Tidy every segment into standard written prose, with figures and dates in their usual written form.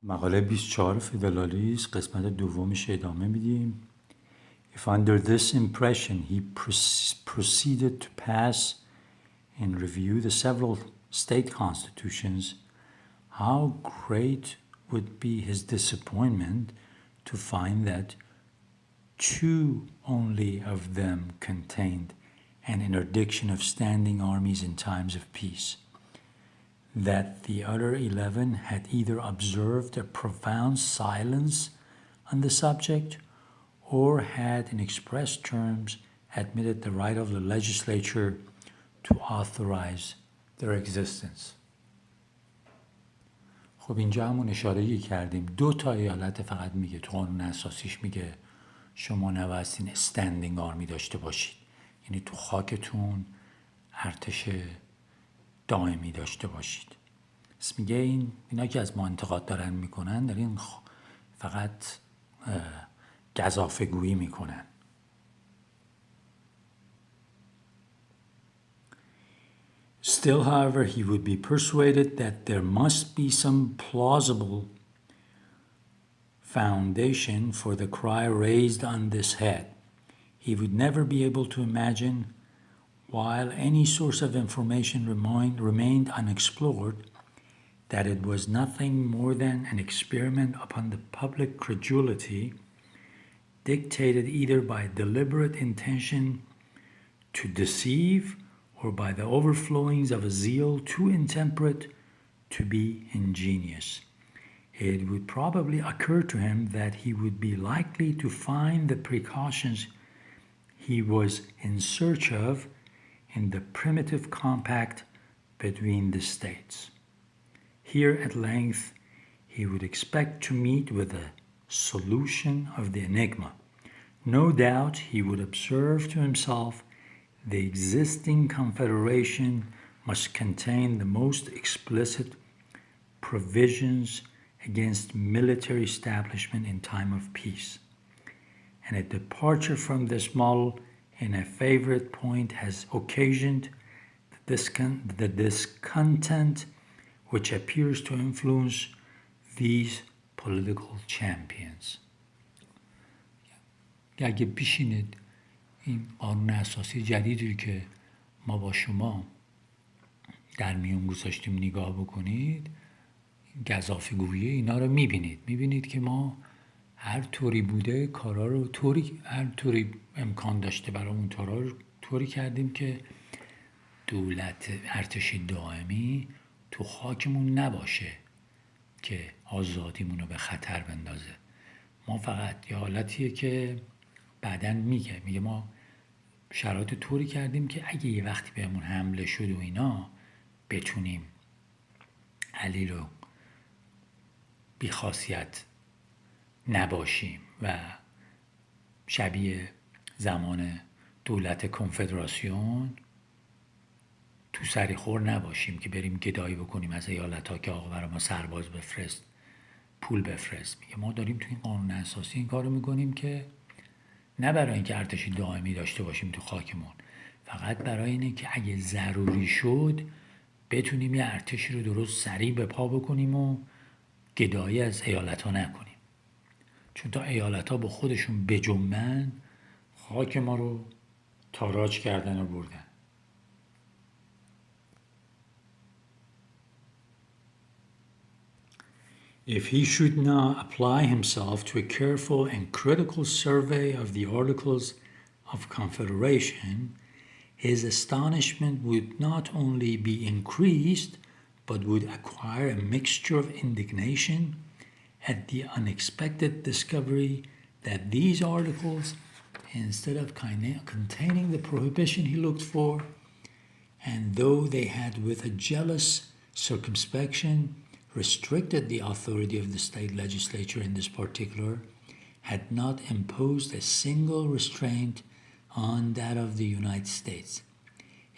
مقاله 24 فدرالیست قسمت دومش ادامه میدیم. If under this impression he proceeded to pass in review the several state constitutions, how great would be his disappointment to find that two only of them contained an interdiction of standing armies in times of peace, that the other 11 had either observed a profound silence on the subject or had in express terms admitted the right of the legislature to authorize their existence. خب اینجا همون اشاره‌ای کردیم 2 ایالت فقط میگه تو قانون اساسیش میگه شما نبایستین استندینگ آرمی داشته باشید، یعنی تو خاکتون ارتش دائمی داشته باشید. پس میگه اینا که از ما انتقاد دارن میکنن دارین فقط گزافه‌گویی میکنن. Still, however, he would be persuaded that there must be some plausible foundation for the cry raised on this head. He would never be able to imagine, while any source of information remained unexplored, that it was nothing more than an experiment upon the public credulity, dictated either by deliberate intention to deceive or by the overflowings of a zeal too intemperate to be ingenious. It would probably occur to him that he would be likely to find the precautions he was in search of in the primitive compact between the states. Here at length he would expect to meet with a solution of the enigma. No doubt he would observe to himself the existing confederation must contain the most explicit provisions against military establishment in time of peace, and a departure from this model in a favorite point has occasioned the discontent which appears to influence these political champions. اگه بشینید این قانون اساسی جدیدی که ما با شما در میون گذاشتیم نگاه بکنید، گزافه‌گویی اینا رو میبینید که ما هر طوری بوده کارا رو هر طوری امکان داشته برامون طوری کردیم که دولت ارتش دائمی تو خاکمون نباشه که آزادیمون رو به خطر بندازه. ما فقط یه حالتیه که بعدن میگه ما شرایط طوری کردیم که اگه یه وقتی بهمون حمله شد و اینا بتونیم علی رو بیخاصیت نباشیم و شبیه زمان دولت کنفدراسیون تو سریخور نباشیم که بریم گدایی بکنیم از ایالت‌ها که آقا برای ما سرباز بفرست، پول بفرست. میگه ما داریم تو این قانون اساسی این کارو میکنیم که نه برای اینکه ارتش دائمی داشته باشیم تو خاکمون، فقط برای اینه که اگه ضروری شد بتونیم یه ارتشی رو درست سریع به پا بکنیم و گدایی از ایالت‌ها نکنیم، چون تا ایالت‌ها با خودشون بجنبن خاک ما رو تاراج کردن و بردن. If he should now apply himself to a careful and critical survey of the Articles of Confederation, his astonishment would not only be increased, but would acquire a mixture of indignation at the unexpected discovery that these articles, instead of containing the prohibition he looked for, and though they had with a jealous circumspection restricted the authority of the state legislature in this particular, had not imposed a single restraint on that of the United States.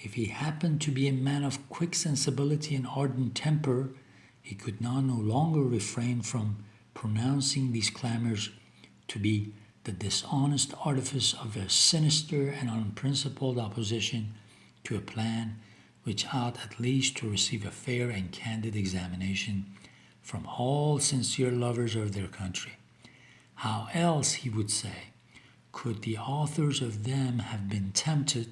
If he happened to be a man of quick sensibility and ardent temper, he could now no longer refrain from pronouncing these clamors to be the dishonest artifice of a sinister and unprincipled opposition to a plan which ought at least to receive a fair and candid examination from all sincere lovers of their country. How else, he would say, could the authors of them have been tempted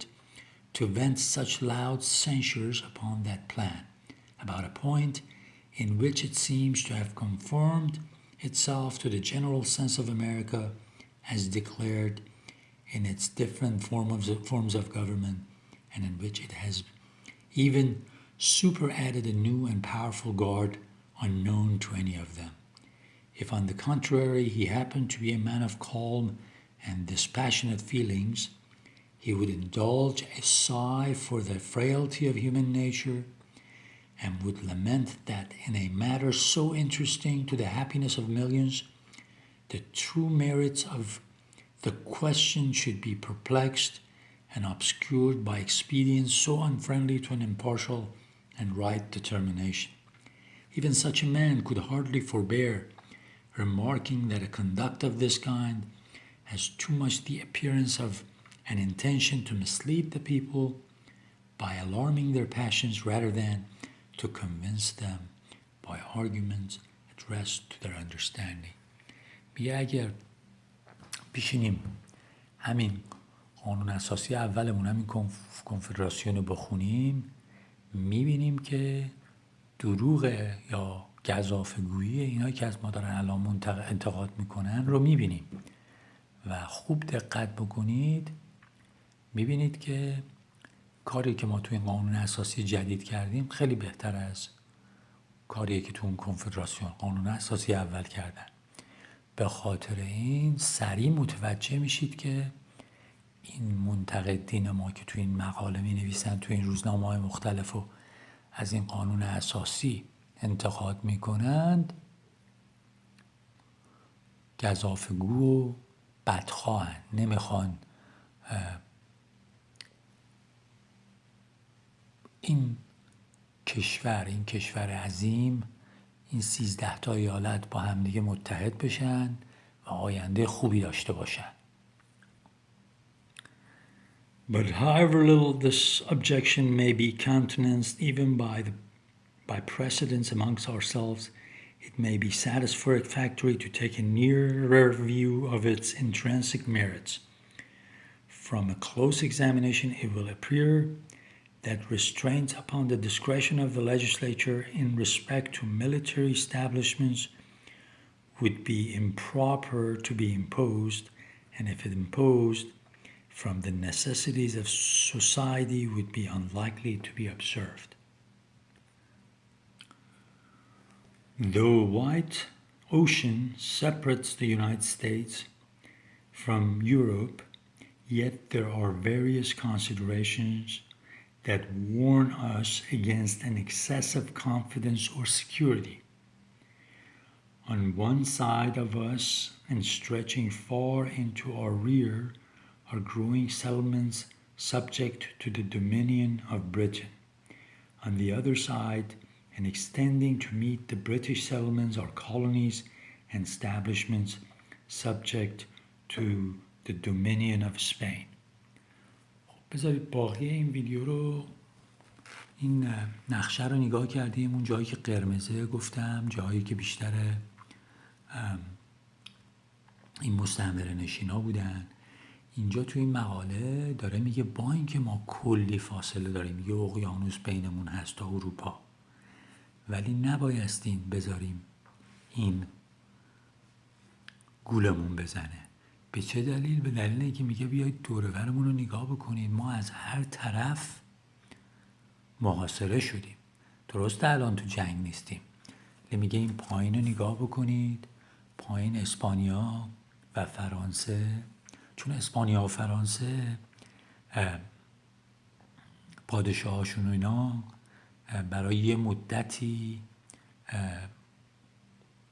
to vent such loud censures upon that plan, about a point in which it seems to have conformed itself to the general sense of America as declared in its different forms of government, and in which it has even superadded a new and powerful guard unknown to any of them. If, on the contrary, he happened to be a man of calm and dispassionate feelings, he would indulge a sigh for the frailty of human nature, and would lament that in a matter so interesting to the happiness of millions, the true merits of the question should be perplexed and obscured by expedients so unfriendly to an impartial and right determination. Even such a man could hardly forbear remarking that a conduct of this kind has too much the appearance of an intention to mislead the people by alarming their passions rather than to convince them by arguments addressed to their understanding. میگه اگر بشینیم همین قانون اساسی اولمون، همین کنفدراسیون رو بخونیم، میبینیم که دروغ یا گزافه‌گویی اینا که از ما دارن الان انتقاد میکنن رو میبینیم و خوب دقت بکنید میبینید که کاری که ما تو این قانون اساسی جدید کردیم خیلی بهتر از کاریه که تو اون کنفدراسیون قانون اساسی اول کردن. به خاطر این سریع متوجه میشید که این منتقدین ما که تو این مقاله می نویسن، تو این روزنامه‌های مختلف و از این قانون اساسی انتقاد می کنند، گزافه‌گو و بدخواهن، نمیخوان این کشور عظیم، این 13 تا ایالت با همدیگه متحد بشن و آینده خوبی داشته باشن. But however little this objection may be countenanced even by precedents amongst ourselves, it may be satisfactory to take a nearer view of its intrinsic merits. From a close examination, it will appear that restraints upon the discretion of the legislature in respect to military establishments would be improper to be imposed, and if imposed, from the necessities of society would be unlikely to be observed. Though white ocean separates the United States from Europe, yet there are various considerations that warn us against an excessive confidence or security. On one side of us and stretching far into our rear are growing settlements subject to the dominion of Britain. On the other side, and extending to meet the British settlements, are colonies and establishments subject to the dominion of Spain. بذارید باقی این ویدیو رو، این نقشه رو نگاه کردیم. اون جایی که قرمزه گفتم جایی که بیشتر این مستعمره نشینا بودن. اینجا تو این مقاله داره میگه با اینکه ما کلی فاصله داریم، یه اقیانوس بینمون هست تا اروپا، ولی نبایستیم بذاریم این گولمون بزنه. به چه دلیل؟ به دلیل اینکه میگه بیایید دور و برمون رو نگاه بکنید، ما از هر طرف محاصره شدیم. درسته الان تو جنگ نیستیم، ولی میگه این پایین رو نگاه بکنید، پایین اسپانیا و فرانسه، چون اسپانیا و فرانسه پادشاهاشون و اینا برای یه مدتی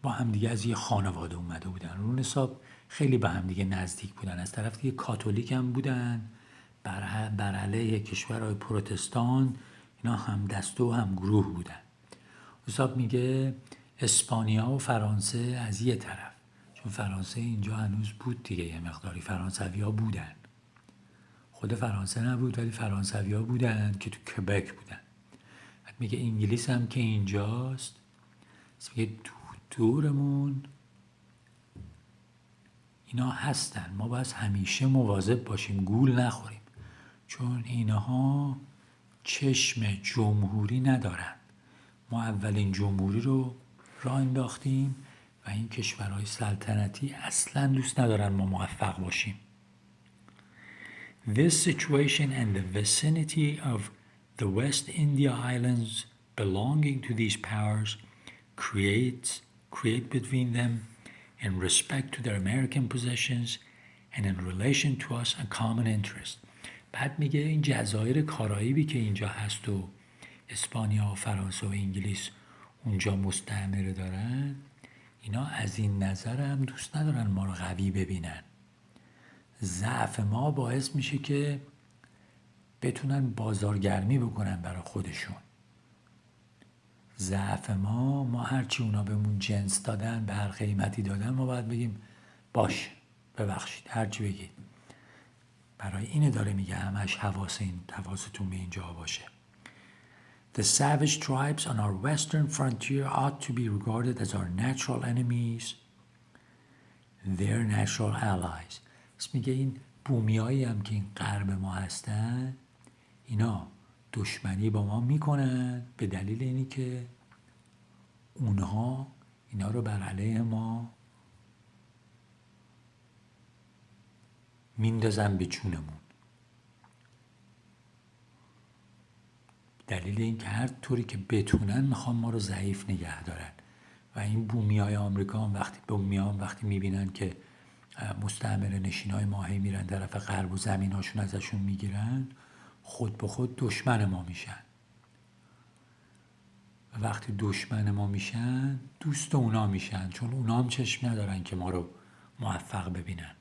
با همدیگه از یه خانواده اومده بودن، رو حساب خیلی به همدیگه نزدیک بودن. از طرف دیگه کاتولیک هم بودن، بر علیه کشورهای پروتستان اینا هم دسته و هم گروه بودن. حساب میگه اسپانیا و فرانسه از یه طرف، چون فرانسه اینجا هنوز بود دیگه، یه مقداری فرانسوی ها بودن، خود فرانسه نبود ولی فرانسوی ها بودن که تو کبک بودن. بعد میگه انگلیس هم که اینجاست میگه دورمون اینا هستن، ما باید همیشه مواظب باشیم گول نخوریم، چون اینها چشم جمهوری ندارن. ما اولین جمهوری رو راه انداختیم و این کشورهای سلطنتی اصلا دوست ندارن ما موفق باشیم. This situation and the vicinity of the West India Islands belonging to these powers create between them in respect to their American possessions and in relation to us a common interest. بعد میگه این جزایر کارائیبی که اینجا هست و اسپانیا و فرانسه و انگلیس اونجا مستعمره دارن، اینا از این نظر هم دوست ندارن ما رو قوی ببینن. ضعف ما باعث میشه که بتونن بازارگرمی بکنن برای خودشون. ضعف ما هرچی اونا بهمون جنس دادن، به هر قیمتی دادن، ما باید بگیم باش، ببخشید، هرچی بگید. برای اینه داره میگه همش حواستون به اینجا باشه. The savage tribes on our western frontier ought to be regarded as our natural enemies, their natural allies. میگه این بومیایی هم که این غرب ما هستن، اینا دشمنی با ما میکنن به دلیل اینی که اونها اینا رو بر علیه ما میندازن به چونمون. دلیل این که هر طوری که بتونن میخوان ما رو ضعیف نگه دارن. و این بومیای آمریکا هم وقتی میبینن که مستعمره نشینای ماهی میرن طرف غرب و زمیناشون ازشون میگیرن، خود به خود دشمن ما میشن. و وقتی دشمن ما میشن دوست اونا میشن، چون اونا هم چشم ندارن که ما رو موفق ببینن.